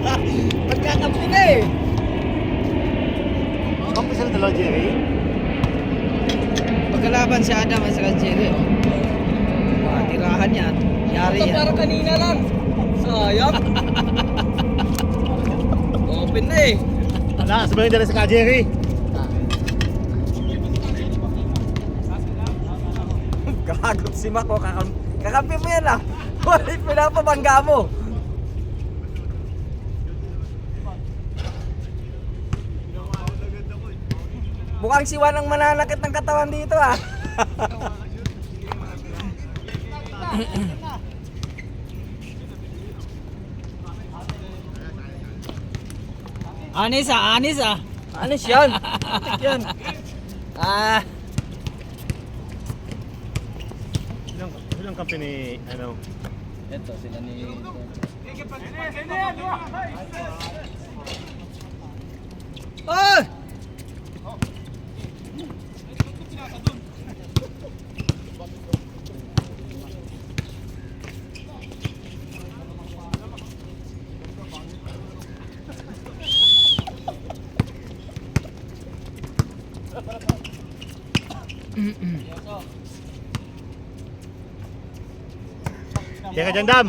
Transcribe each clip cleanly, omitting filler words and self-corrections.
Pagkakampi na eh. Kampi sila dalawa, Jerry. Pagkalaban si Adam at saka Jerry. Tirahan yan. Yari yan. Parang kanina lang. Sayang. Open na eh. Wala, sabayin dala sa Jerry. Kahagot si Mako. Kakampi mo yan ah. Wala pinapabangga mo. Mukhang siwa ng mananakit ng katawan dito ah. Anis ah, anis ah. Anis yan. Yan. Ah. Ilang kampi ni, ano? Ito sila ni... Oh! Teka dyan, Dam.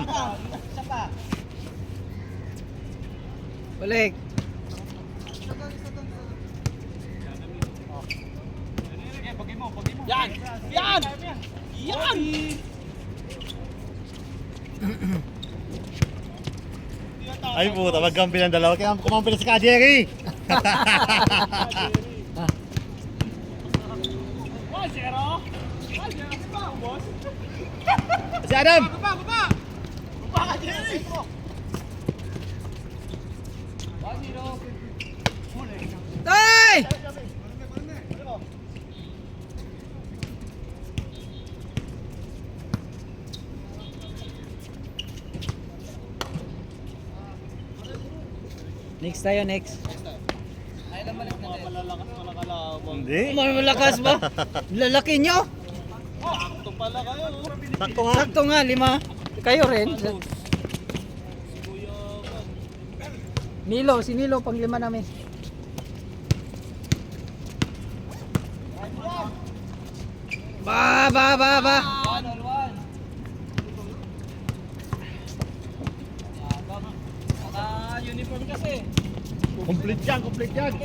Balik. Yan! Yan! Yan! Ay puta, magkampi ng dalawa. Kaya kumampi na si Jerry. Si Adam! Tay! Next tayo, next. Hindi. Malakas ba? Lalaki nyo? Sakto nga. Sakto nga, 5. Kayo rin. Nilo, si Nilo, pang 5 namin. Ba. Uniform kasi. Complete yan, complete yan.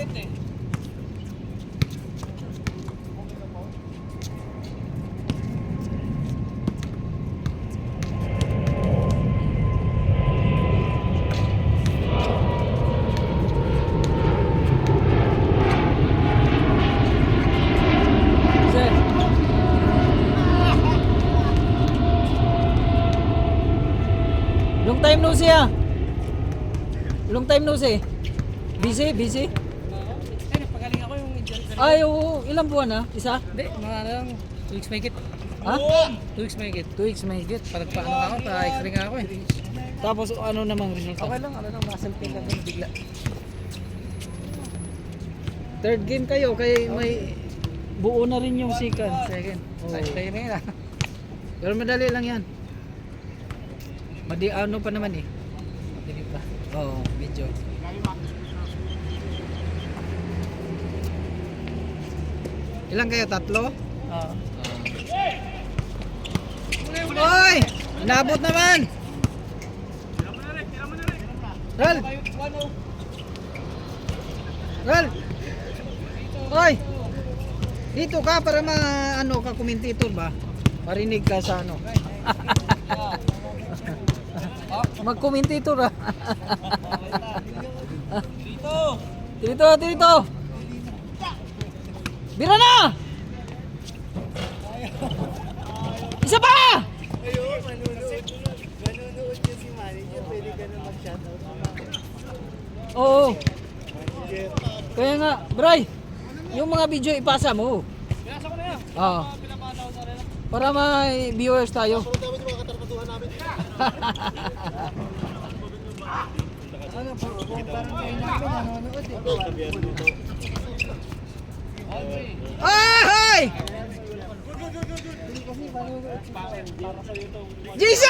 Long time no see ah. Long time no see. Busy? Ay, napagaling ako yung injury. Ay, oo. Ilang buwan na? Isa? Hindi, mga lang 2 weeks may higit. Ha? 2 weeks may higit. 2 weeks may higit. Parang paano ako, pa-x-ray nga ako eh. Tapos ano namang resulta? Okay lang, muscle pain lang din bigla. Third game kayo, kaya may buo na rin yung second. Oo. Ay, tayo na yun ah. Pero madali lang yan. Ano pa naman eh. Hindi pa. Oo, video. Ilan kayo? 3? Oo. Oy! Nabot naman! Ral! Ral! Oy! Dito ka para ano ka commentator ba? Marinig ka sa ano. Mag-commentator ah. Dito! Bira na! Isa pa! Nanonood niya si Manny niya, pwede ka na mag-shoutout. Oo. Kaya nga, Bray, yung mga video ipasa mo. Pinasa ko na yan. Oo. Pinapasa ko na rin. Para may viewers tayo. Ay! JC!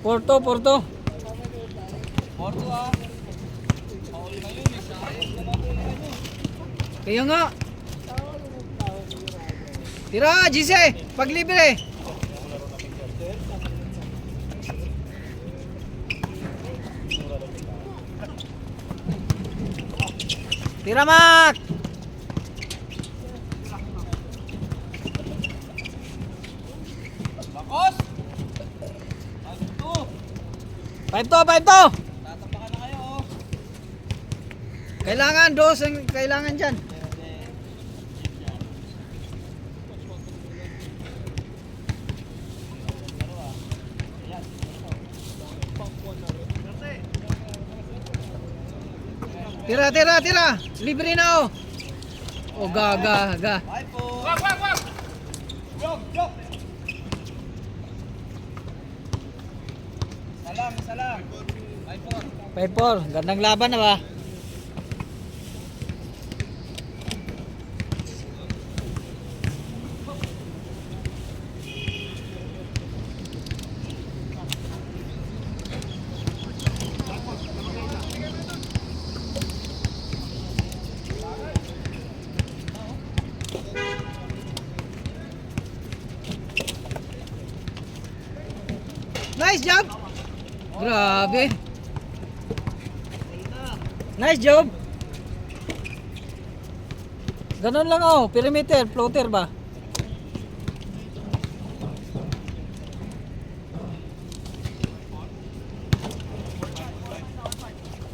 Porto, Porto. Porto ah. Paul na yun. Sayang naman yun. Kaya nga. Tira, Gise, paglibre. Tira, Mac. Bakos! Ano to? 5 to. Tatapakan na kayo oh. Kailangan, dos ang kailangan dyan. Tira. Libre na oh. Oh, ga. Bye po. Wag! Jog! Salam. Bye po. 5-4. Gandang laban na ba? Nice job! Grabe! Nice job! Ganun lang oh, perimeter, floater ba?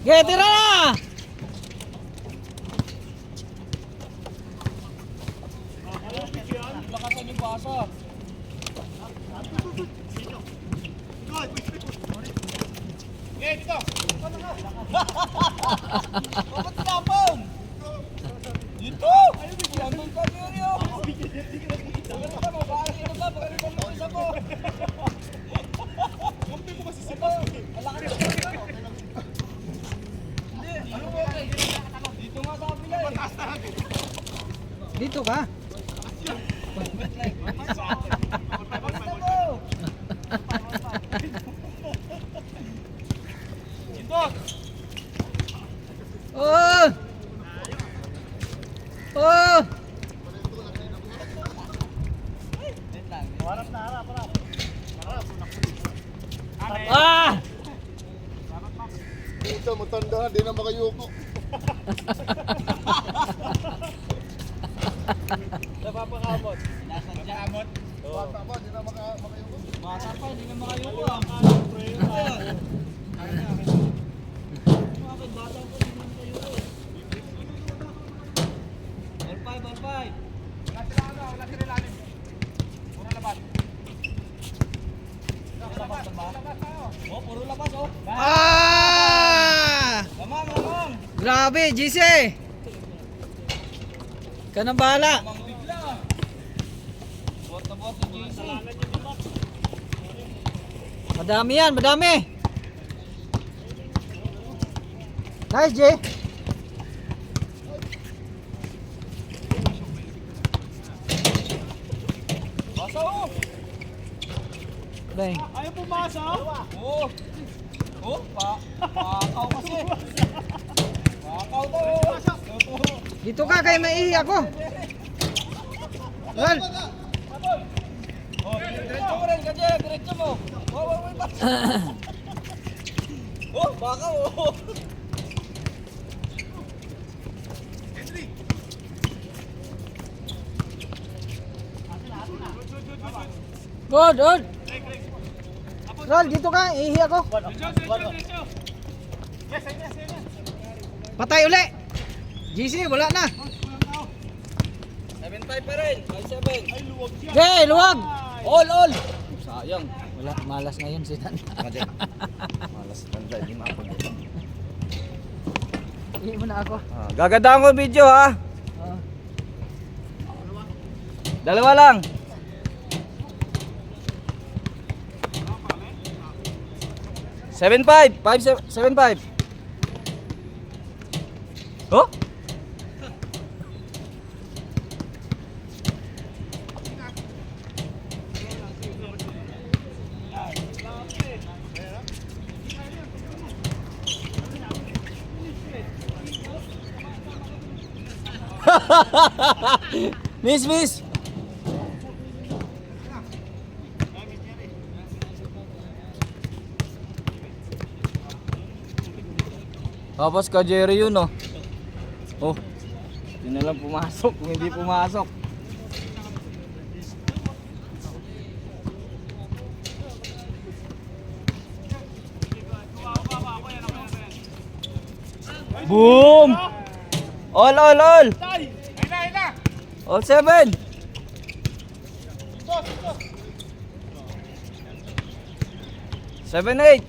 Tira na! Lakasan yung basa. Bakit tinapon? Dito! Tinapon ka niyo! Bakit ka mo? Bakit mo isa po? Kumpi ko masisipas. Alakad ka dito. Hindi, ano mo? Dito nga sa kapila eh. Dito ka? Oh! Ah! Ito, matanda, di na makayuko. Napapakamot. Nasadya amot. Bata ba, di na makayuko. Bata pa, hindi na makayuko ah. Bakit bata pa, hindi na makayuko. All five. Wala sila ilalim. Puro labas. Labas ba? Oh, puro labas oh. Ah! Lamang. Grabe, Gise! Ka na bahala. Lamang bigla. Buhat na buhat si JC. Madami yan, madami. Nice, Jay. Basa oh. Bang. Ayaw pumasa? Oo. Oh, pakaw kasi. Pakaw to. Dito ka, kay maihi ako. Well, Oh, diretso mo rin, kanya, diretso mo. Wait, pa. Oh, pakaw oh. good. Rol, dito ka, ihi ako. Patay uli. GC, wala na. 7-5 pa rin, 5-7. Jay, luwag. All. Sayang. Wala, malas ngayon si Tanda. Malas tanda, hindi maapag. Ihi mo na ako. Gagandaan ko video ha. Dalawa lang. 7-5. 7-5. Oh? Miss. Tapos ka Jerry yun oh. Oh. Hindi na lang pumasok kung hindi pumasok. Boom! All. All 7. Seven, 8.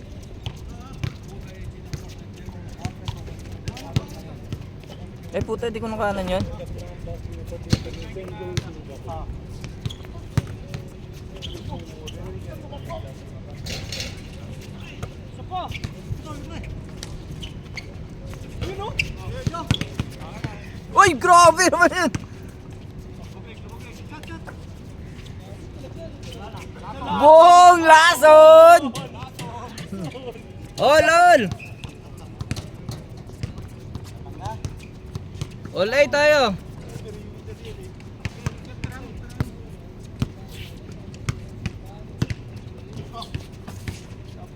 Eh puta, di ko nakanan yun. Uy, grabe naman yun! Buong lason! All! All 8 tayo!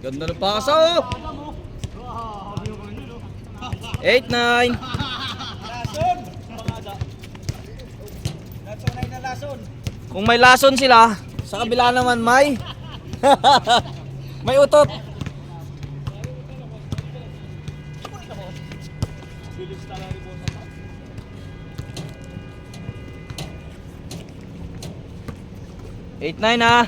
Ganda ng pasa oh! 8, 9. Kung may lason sila, sa kabila naman may may utot. Eight, 9 ha.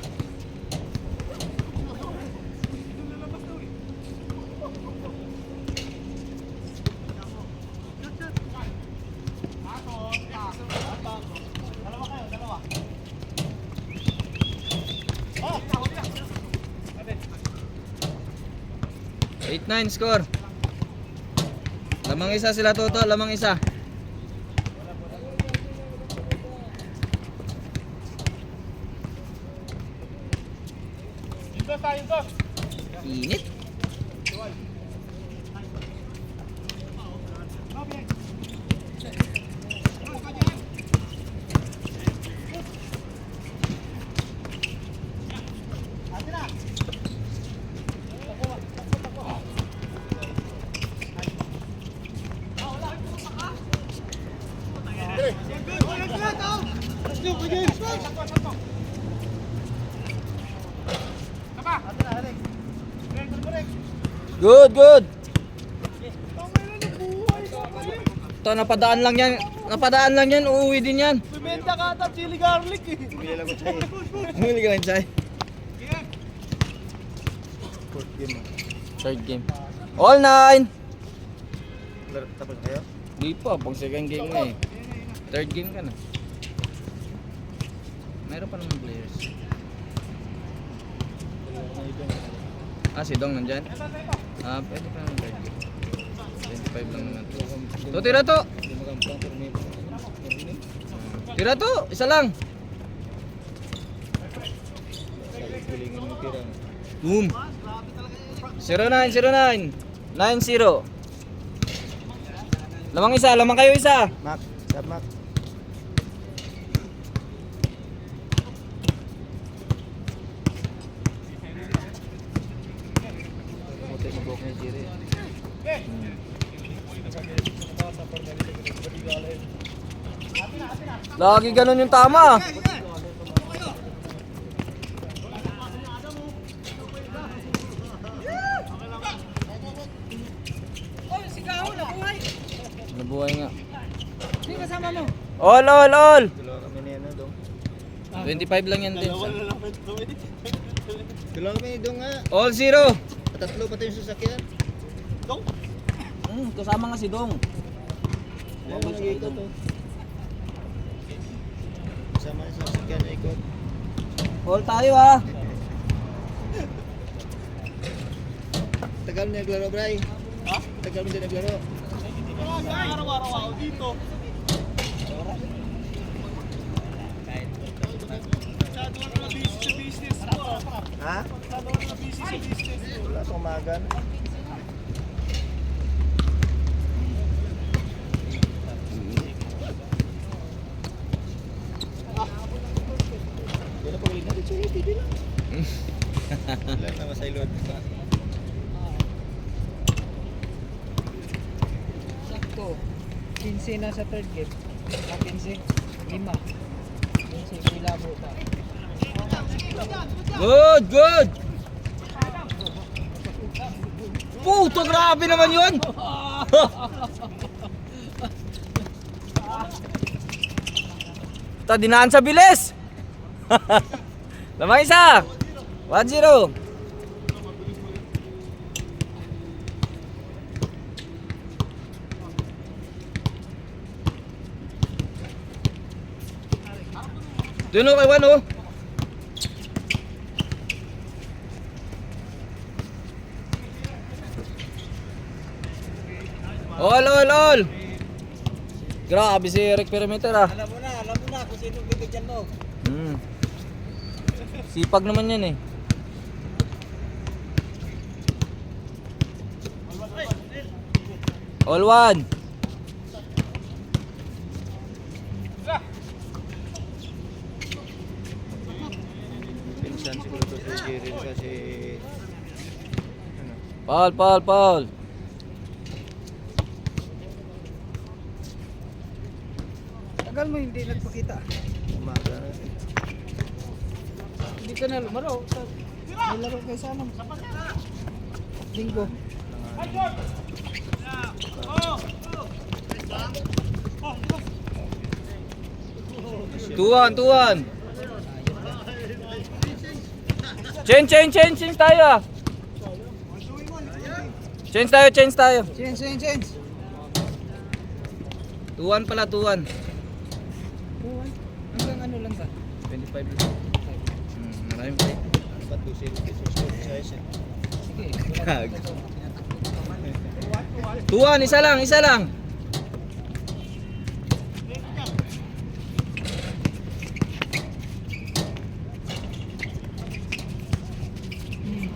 Eight, 9 score. Lamang isa sila Toto, lamang isa. Init. Good. Ito, napadaan lang yan, uuwi din yan. Bumenta ka ata chili garlic eh. Huli ka lang, Chay. Third game. All 9. Tapos kayo? Di pa, pag second game na eh. Third game ka na. Meron pa naman players. Si Dong nandyan? Pwede pa naman third game. 25 lang naman to. Tira to! Tira to! Isa lang! Boom! 09. 90. Lamang kayo isa. Mac, sab Mac. Lagi ganun yung tama. Nabuhay nga. Sino kasama mo? All. Dalawa kami ni ano dong. 25 lang yan din. Dalawa kami ni dong nga. All 0. Tatlo pa tayo yung sasakyan. Kasama nga si Dong. Sama sa sasakyan na ikot. All tayo ha. Tagal mo na naglaro, Bray. Ha? Tagal mo na naglaro. Araw-araw ako dito. Masyado ka na busy sa business mo. Ha? Masyado ka na busy sa business mo. Wala sa umagan. Steady lang. Wala na masailot. Sakto. 15 na sa third game. 15. 5. 15 kilabo pa. Good, good! Puto, grabe naman yun! Dinaan sa bilis! Lamang isa! 1-0. Doon o kay Juan o. All. Grabe si Eric Perimeter ah. Alam mo na kung sino bibigyan mo. Sipag naman yan eh. All one. Pinsan siguro to si Jerry kasi Paul. Tagal mo hindi nagpakita. umaga. Hindi ka na lumaro. May laro kayo sa ano. Linggo. Tuwan. Change tayo. Change tayo. Change. 2-1 pala, 2-1. Hanggang ano lang ba? 25 lang. Maraming pa. Ba't ko sila susunod sa isa? Sige. Kag. 2-1, isa lang.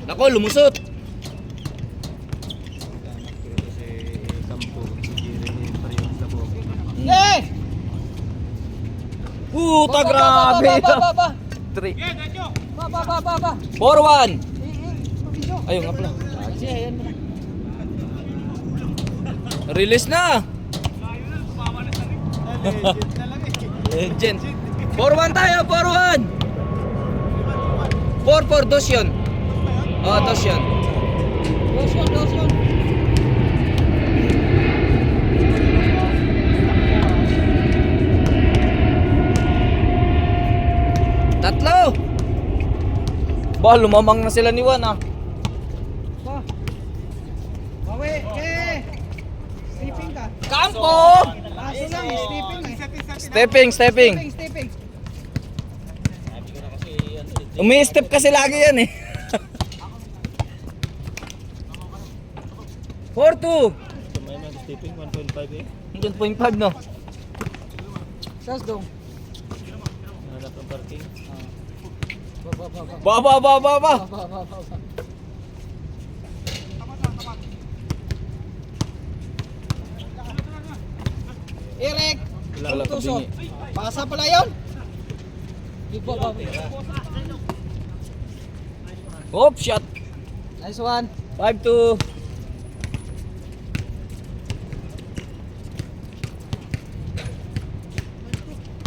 Nako, lumusot. Si Campo, si Jerry, parehong sa po. Eh! Puta, grabe. Ba. 3. Ba. 4-1. Pabisyo. Ayun nga pala. Sige, ayan mo na. Release na. Legend. 4-1 tayo, 4-1. 4-4, dos yun. Dos yun. Dosyon. Tatlo. Bah, lumamang na sila ni Juan ah. Ba. Bawi. Stepping ka. Campo! Kaso lang, stepping eh. Stepping. Stepping. Umi-step kasi lagi yan eh. 4-2. May nag-stepping 1.5 eh. 1.5 no. Sas dong. Hanap ng parking. Ba. Eric. Wala ka Tusok. bingi. Pasa pala yun. Hop, shot. Nice one. 5-2.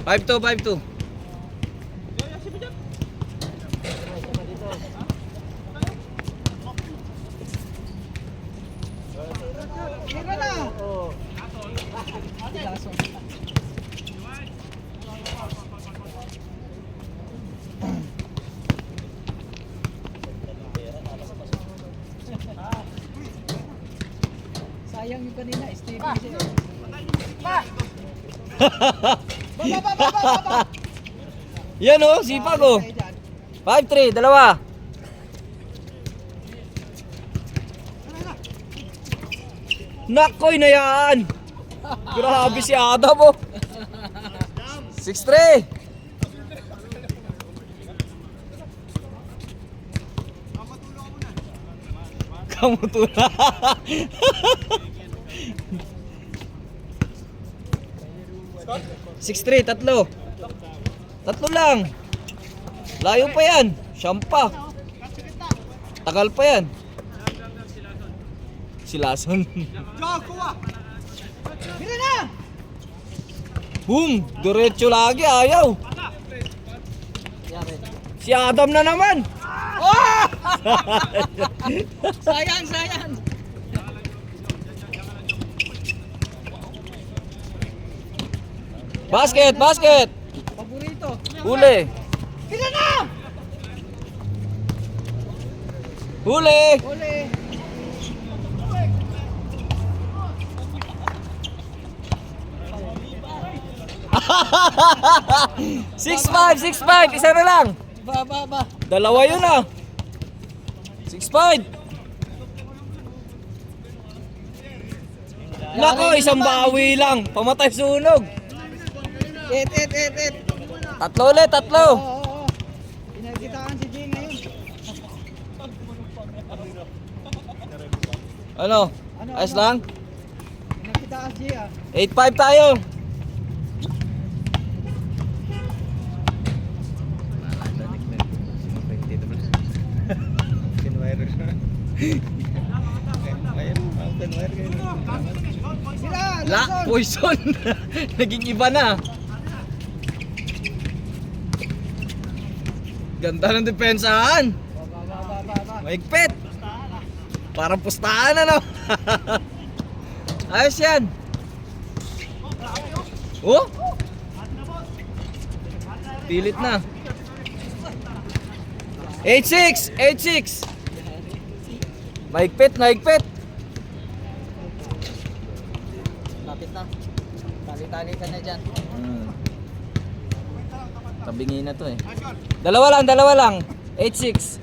5-2. Tira na. Sayang yung kanina, Stevie siya. Ba. Yan oh, sipag oh. Kayo dyan. 5-3, dalawa. Nakoy na yan. Grabe si Adam oh. 6-3. Kamutula. 6-3, tatlo lang. Layo pa yan. Siyam pa. Tagal pa yan. Silason. Bila na! Boom! Diretso lagi, ayaw. Si Adam na naman. Oh! Sayang, sayang. Basket, basket. Paborito. Huli. Bila na! Huli. Uli. Six five. Isa na lang. Ba. Dalawa yun ah. 6'5". Nako, isang bawi lang. Pamatay sunog. Et. Tatlo ulit, tatlo. Oo. Pinagitaan si Jing ngayon. Ano? Ayos lang? Pinagitaan si Jing ah. 8-5 tayo. Sila, La, Luzon. poison. Naging iba na. Ganda ng depensahan. Ba. Maigpit. Parang pustahan ano. Ayos yan. Oh? Pilit na. 8-6. Maigpit. Lapit na. Tali-tali ka na dyan. Tabingi na to eh. Dalawa lang. 8-6.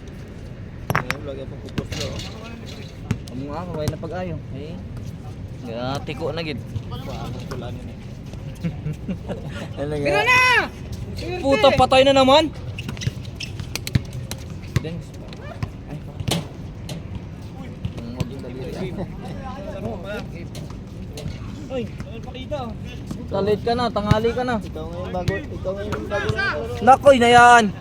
Amo nga, kaway na pag-ayo. Eh. Tiko na gid. Bila na! Puta, patay na naman. Dennis. Ay, huwag yung daliri. Uy, pakita. Talit ka na, tanghali ka na. Ikaw ngayon bago lang. Nakoy na yan.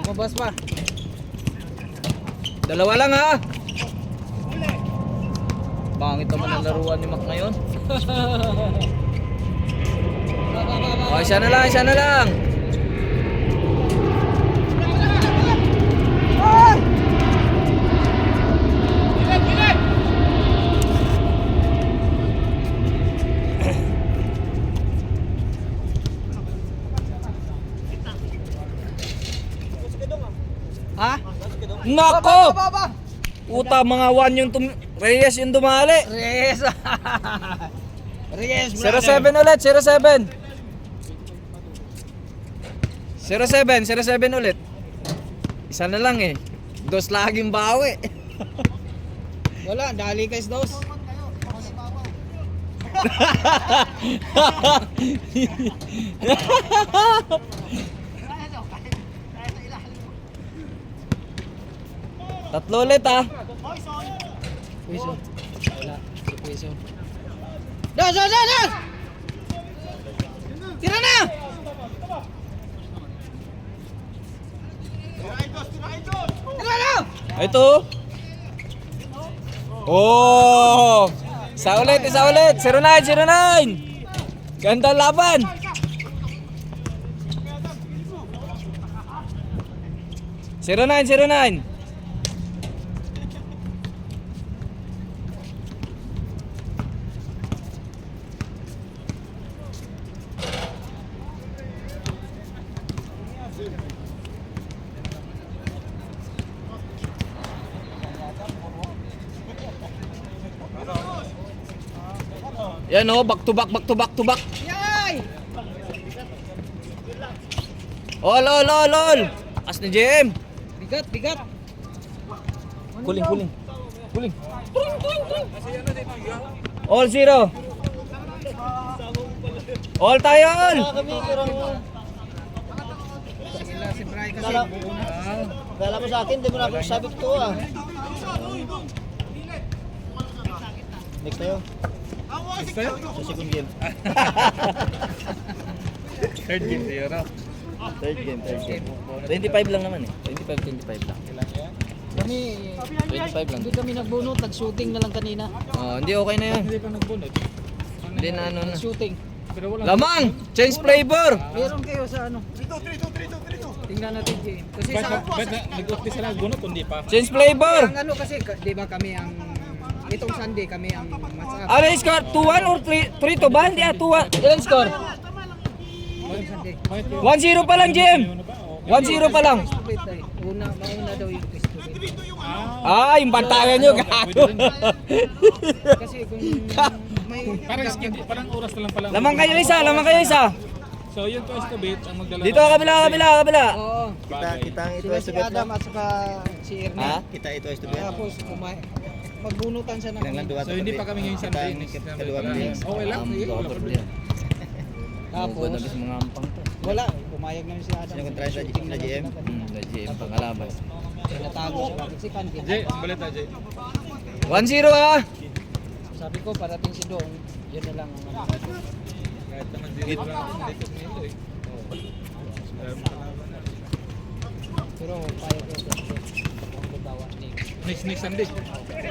Mabas pa. Dalawa lang ha. Pangit naman ang laruan ni Mac ngayon. Oh, isa na lang. Ha? Nako! Ba. Puta, mga 1 yung Reyes yung dumali. Reyes. Reyes, 07 ulit, 07. 07 ulit. Isa na lang eh. Dos laging bawi. Wala, dali guys dos. Tatlo ulit ah. Piso. Wala, si Piso. Das! Tira na! Tira na! Ito. Oh! Isa ulit. 09. Ganda laban. Zero nine. Yan oh, back to back. Yay! All. As ni JM. Bigat. Kuling. All 0. All tayo all. Sila si Bray kasi Dala- buo na. Dala mo sa akin, di mo na ako sabit ko ah. Next tayo. Sa second game. Third game. Third game. 25 lang naman eh. 25 lang. Kami, 25 lang. hindi kami nagbunot, nag-shooting na lang kanina. Oh, hindi okay na yun. Hindi pa nagbunot. Hindi na ano na. Shooting. Pero wala. Lamang! Change flavor! Meron kayo sa ano? Tingnan natin game. Kasi sa Nag-upti sila nagbunot, hindi pa. Change flavor! ang ano kasi, di ba kami ang itong Sunday kami ang match up. Ano yung score? 2-1 or 3-2 ba? Hindi 2-1. Ilan score? Itong Sunday. 1-0 pa lang, Jim! 1-0 pa lang. Stupid ay. Mauna daw yung stupid. Ah, yung bantayan nyo, gago. Kasi kung may Parang oras na lang pala. Lamang kayo isa. So yun to estimate ang magdala. Dito, kabila. Oo. Kita ang ito Sila ay si stupid Adam lang. at saka si Ernie. Ha? Kita ito ay stupid. Tapos magbunutan siya ng So hindi pa kami ngayon Sunday. Kaluwag din. Okay lang. Sige, wala problema. Tapos mga ampang to. wala, pumayag naman si Adam. Sino kontra sa GM? GM pangalaban. Natago siya bakit si Kankin. Jay, ang balita Jay. 1-0 ah! Sabi ko parating si Dong, yun na lang ang ano. Kahit naman dito lang ako dito nito eh. Pero payag ko siya. Ang butawa ni. Next Sunday.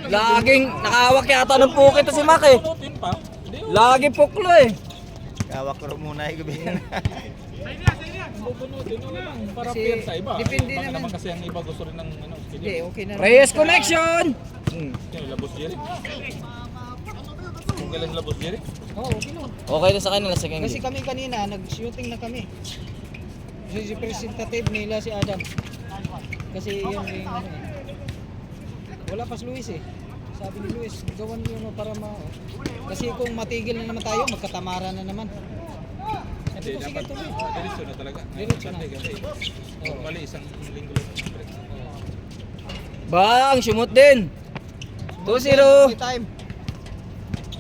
Laging nakahawak yata ng puki to si Mac eh. Bunutin pa. Hindi. Lagi puklo eh. Kawak ko muna ay gabi. Bubunutin na lang para Kasi fair sa iba. depende Baka naman. kasi ang iba gusto rin ng ano. Hindi, okay na. Reyes connection! Yung labos Jerry. Kung kailan labos Jerry? Oo, okay na. Okay na sa kanila second Kasi game. kami kanina, nag-shooting na kami. Si representative nila si Adam. Kasi yun yung ano eh. Wala pa si Luis eh. Sabi ni Luis, gawan nyo na para Kasi kung matigil na naman tayo, magkatamara na naman. Sabi Hindi, ko, sige dapat tuloy. diretso na talaga. Diretso na. Sunday kasi. Normally isang linggo lang ang break. Bang, sumot din. 2-0. Free time.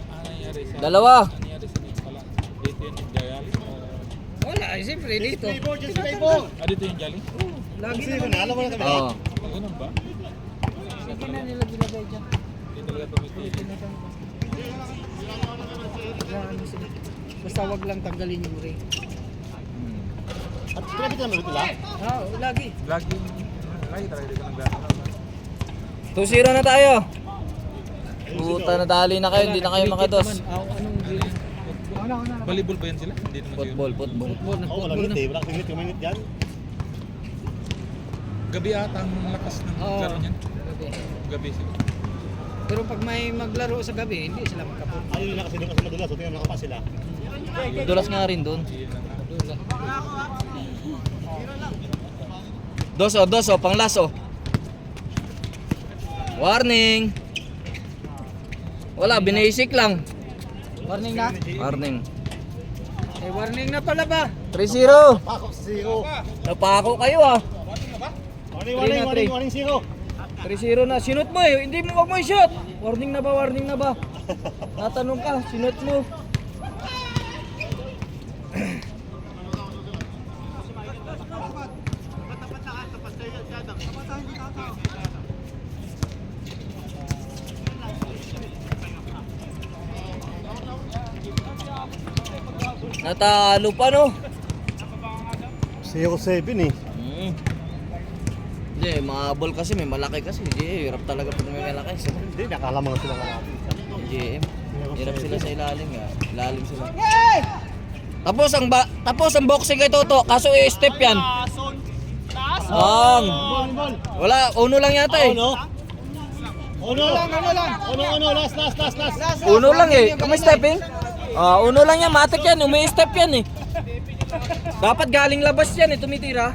Ano nangyari sa... Dalawa. Ano nangyari sa next pala? Dito yun yung Jayali? Wala, eh, siyempre dito. Dito yung Jali? Lagi naman. Oo. Ganun ba? Sige na nila ginagay dyan. Hindi talaga tumitigil. Basta wag lang tanggalin yung ring. At grabe ka naman ito lang. Lagi. Lagi talaga dito ng gano'n. 2-0 na tayo. Puta, nadali na kayo, hindi na kayo makatos. Anong ring? Volleyball ba yan sila? Hindi naman siguro. Football. Oo, walang minute eh. Walang minute, kuminit yan. Gabi ata ang lakas ng Oo. laro niyan. Gabi. Gabi sila. Pero pag may maglaro sa gabi, hindi sila magkapon. Ayun na kasi doon kasi madulas. So tingnan mo nakapa sila. Dulas nga rin doon. Hindi lang. Doso, panglaso. Warning. Wala, binasic lang. Warning na? Warning. Eh, warning na pala ba? 3-0. Pakok sa zero. Napako kayo ah. Warning zero. 3-0 na. Sinot mo eh. Hindi mo, wag mo i-shot. Warning na ba? Tatanong ka, sinot mo. Natalo pa no? 0-7 eh. Hindi, mahabol kasi, may malaki kasi. Hindi, hirap talaga pag may malaki. Hindi, nakalamang sila kalapit. GM. Hirap sila sa ilalim nga. Ilalim sila. Tapos ang boxing kay Toto, kaso i-step yan. Wala, uno lang yata eh. Uno, last. Uno lang eh. May stepping? Uno lang yan, matik yan. Umi-step yan eh. Dapat galing labas yan eh, tumitira.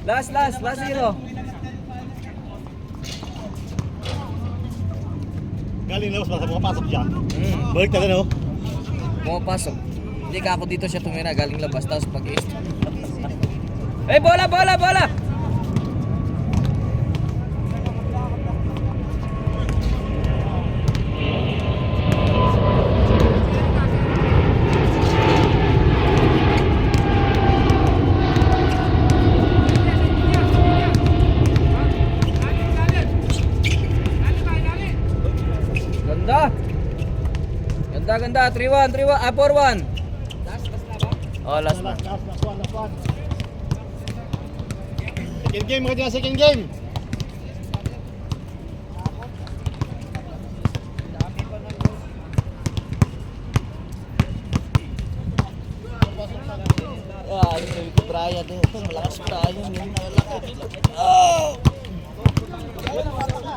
Last zero. Galing labas para makapasok dyan. Balik na gano'n. Pumapasok. Hindi ka ako dito siya tumira, galing labas. Tapos pag-i-step. Eh, bola! Ganda. 3-1. 4-1. Oh, last na. Last one. Second game, mga dyan, second game. Ah, yung sabi ko, Brian, malakas Brian. Oh!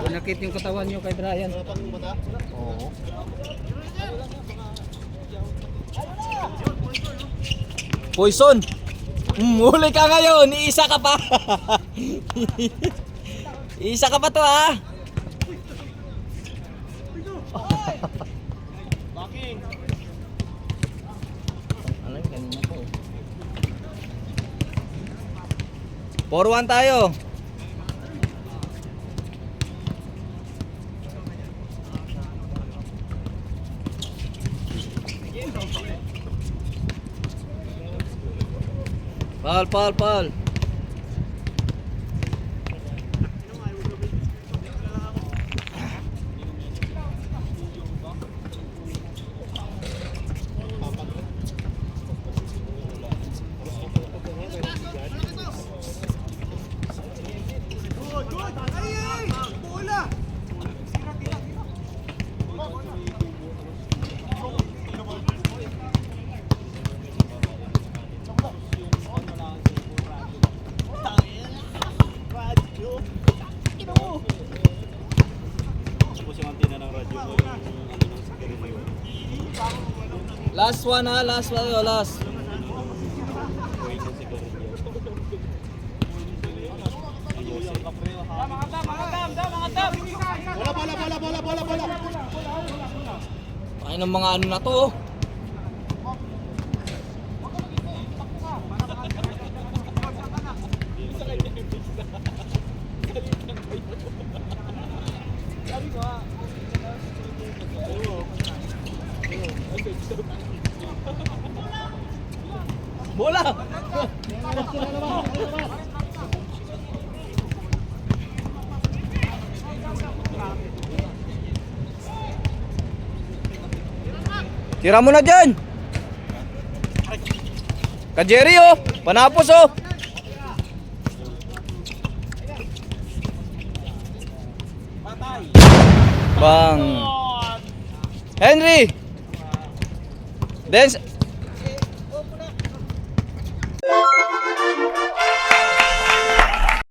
Pinakit yung katawan nyo kay Brian. Oo. Poison! Huli ka ngayon! Iisa ka pa! Iisa ka pa to ha! Ano yung kanina po? 4-1 tayo! Paul. Last one ha, last. Bola. Ay ng mga ano na to oh. Bola! Tira mo na dyan! Ka-Jerry oh! Panapos oh! Bang! Henry! Dance!